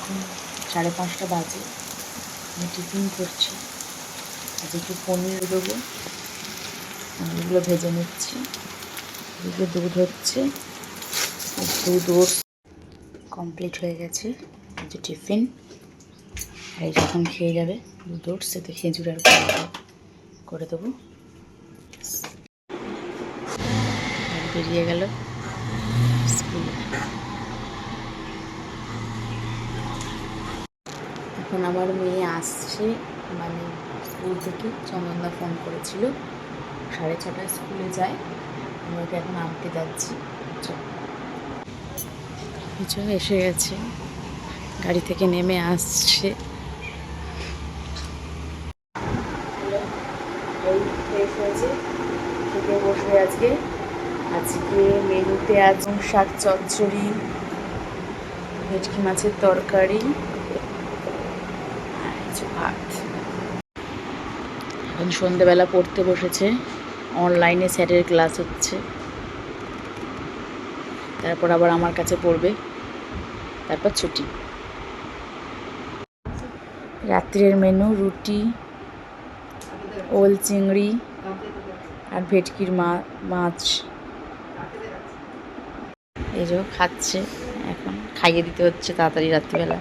এখন 5:30 বাজে, আমি টিফিন করছি। আজ একটু পনির দেবো, পনিরগুলো ভেজে নিচ্ছি। এদিকে দুধ হচ্ছে, দুধ ওর কমপ্লিট হয়ে গেছে। এই যে টিফিন, আর এই যখন খেয়ে যাবে দুধ ওটস, এতে খেজুর আর করে দেবো। বেরিয়ে গেল স্কুলে। এখন আমার মেয়ে আসছে, মানে স্কুল থেকে চন্দনদা ফোন করেছিল, 6:30টায় স্কুলে যায়। আমি ওকে এখন আনতে যাচ্ছি। এসে গেছে, গাড়ি থেকে নেমে আসছে। এই ফ্রেশ হয়েছে, খেতে বসবে। আজকে মেনুতে আছে শাক চচ্চড়ি, ভেটকি মাছের তরকারি আর কিছু ভাত। এখন সন্ধেবেলা পড়তে বসেছে, অনলাইনে স্যারের ক্লাস হচ্ছে, তারপর আবার আমার কাছে পড়বে, তারপর ছুটি। রাত্রের মেনু রুটি, ওল চিংড়ি আর ভেটকির মাছ। এই যে খাচ্ছে, এখন খাইয়ে দিতে হচ্ছে তাড়াতাড়ি রাত্রিবেলা।